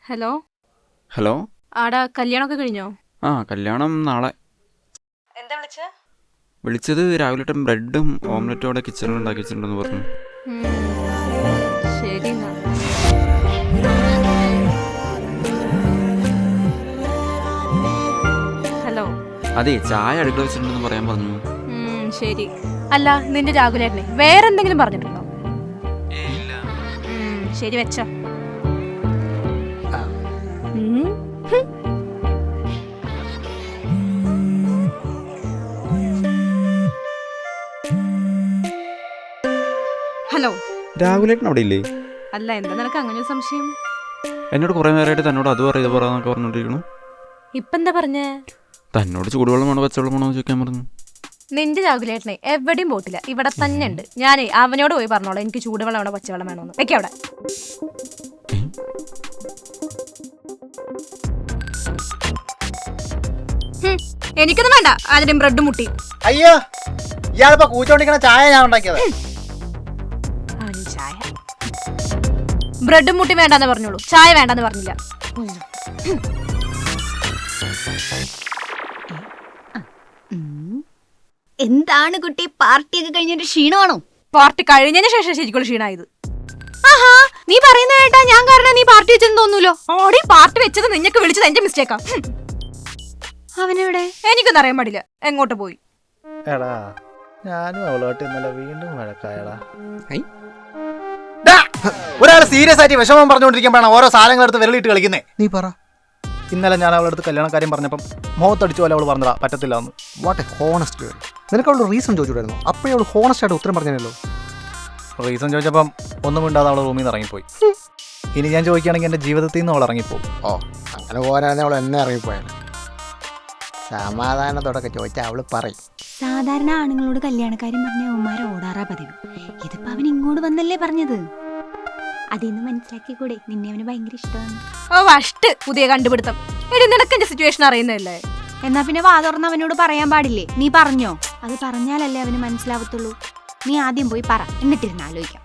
Hello hello ആടാ കല്യാണമൊക്കെ കഴിഞ്ഞോ? ആ കല്യാണം നാളെ. എന്താ വിളിച്ചത് രാവിലെ ബ്രെഡും ഓംലെറ്റും അവിടെ കിച്ചണിൽ ഉണ്ടാക്കി വെച്ചിട്ടുണ്ടെന്ന് പറഞ്ഞു. ശരി എന്നാ. ഹലോ അതെ ചായ അടുക്കള വെച്ചിട്ടുണ്ടെന്ന് പറയാൻ പറഞ്ഞു. ശരി. അല്ല നിന്റെ രാഹുലേട്ടനെ വേറെ എന്തെങ്കിലും പറഞ്ഞിട്ടുണ്ടോ? ശരി വെച്ചോ. ഹലോ രാഹുലേട്ടൻ അവിടെ ഇല്ലേ? അല്ല എന്താ നിനക്ക് അങ്ങനെ ഒരു സംശയം? എന്നോട് കുറെ നേരമായിട്ട് തന്നോട് അത് പറയും ഇത് പറയാന്നൊക്കെ പറഞ്ഞോണ്ടിരിക്കണു. ഇപ്പൊ എന്താ പറഞ്ഞേ? തന്നോട് ചൂടുവെള്ളം വേണോ പച്ചവെള്ളം വേണോ ചോദിക്കാൻ പറഞ്ഞു. നിന്റെ രാഹുലേട്ടനെ എവിടെയും പോട്ടില്ല, ഇവിടെ തന്നെ ഉണ്ട്. ഞാനേ അവനോട് പോയി പറഞ്ഞോളാം എനിക്ക് ചൂടുവെള്ളം വേണോ പച്ചവെള്ളം വേണോന്ന്. വെക്കവിടെ. എനിക്കൊന്നും വേണ്ട അതിനും ബ്രെഡ് മുട്ടി. അയ്യോ ഇയാളിപ്പോ കൂച്ചോണ്ടിരിക്കണ ചായ ഞാൻ ഉണ്ടാക്കിയത്. ചായ ബ്രെഡും മുട്ടി വേണ്ടെന്ന് പറഞ്ഞോളൂ, ചായ വേണ്ടെന്ന് പറഞ്ഞില്ല. എന്താണ് കുട്ടി, പാർട്ടിയൊക്കെ കഴിഞ്ഞിട്ട് ക്ഷീണമാണോ? പാർട്ടി കഴിഞ്ഞതിന് ശേഷം ശരിക്കും ക്ഷീണായത്. ആഹാ നീ പറയുന്ന കേട്ടാ ഞാൻ കാരണം നീ പാർട്ടി വെച്ചെന്ന് തോന്നൂലോ. ഓടി പാർട്ടി വെച്ചത് നിനക്ക് വിളിച്ചത് എന്റെ മിസ്റ്റേക്കാ. അവനെവിടെ എനിക്കൊന്നും അറിയാൻ പാടില്ല, എങ്ങോട്ട് പോയി. എടാ ഞാനും അവളോട്ട് ഇന്നലെ വീണ്ടും വഴക്കായടാ. ഒരാൾ സീരിയസ് ആയിട്ട് വിഷമം പറഞ്ഞുകൊണ്ടിരിക്കുമ്പോഴാണ് ഓരോ സാധനങ്ങളെടുത്ത് വിരലിട്ട് കളിക്കുന്നേ. നീ പറ. ഇന്നലെ ഞാൻ അവളടുത്ത് കല്യാണ കാര്യം പറഞ്ഞപ്പം മുഖത്തടിച്ചു പോലെ അവൾ പറഞ്ഞതാ പറ്റത്തില്ല എന്ന്. What A honest girl. നിനക്ക് അവളോട് റീസൺ ചോദിച്ചിട്ടായിരുന്നു, അപ്പോഴേ അവൾ ഹോണസ്റ്റ് ആയിട്ട് ഉത്തരം പറഞ്ഞല്ലോ. റീസൺ ചോദിച്ചപ്പം ഒന്നും മിണ്ടാതെ അവൾ റൂമിൽ നിന്ന് ഇറങ്ങിപ്പോയി. ഇനി ഞാൻ ചോദിക്കുകയാണെങ്കിൽ എൻ്റെ ജീവിതത്തിൽ നിന്ന് അവൾ ഇറങ്ങിപ്പോകും. ഓ അങ്ങനെ പോരാതെ അവൾ എന്നെ ഇറങ്ങിപ്പോയാണ്. സമാധാനത്തോടൊക്കെ ചോദിച്ചാൽ അവൾ പറയും. സാധാരണ ആണുങ്ങളോട് കല്യാണക്കാര്യം പറഞ്ഞ അവന്മാരെ ഓടാറാ പതിവ്. ഇതിപ്പോ അവൻ ഇങ്ങോട്ട് വന്നല്ലേ പറഞ്ഞത്. അതിന്ന് മനസ്സിലാക്കിക്കൂടെ നിന്നെ അവന് ഭയങ്കര ഇഷ്ടമാണ്. ഓ വഷ്ട് പുതിയ കണ്ടുപിടുത്തം. എടി നിനക്ക് എന്റെ സിറ്റുവേഷൻ അറിയുന്നതല്ലേ? എന്നാ പിന്നെ വാ തുറന്ന് അവനോട് പറയാൻ പാടില്ലേ? നീ പറഞ്ഞോ? അത് പറഞ്ഞാലല്ലേ അവന് മനസ്സിലാവത്തുള്ളൂ. നീ ആദ്യം പോയി പറ, എന്നിട്ടിരുന്ന് ആലോചിക്കാം.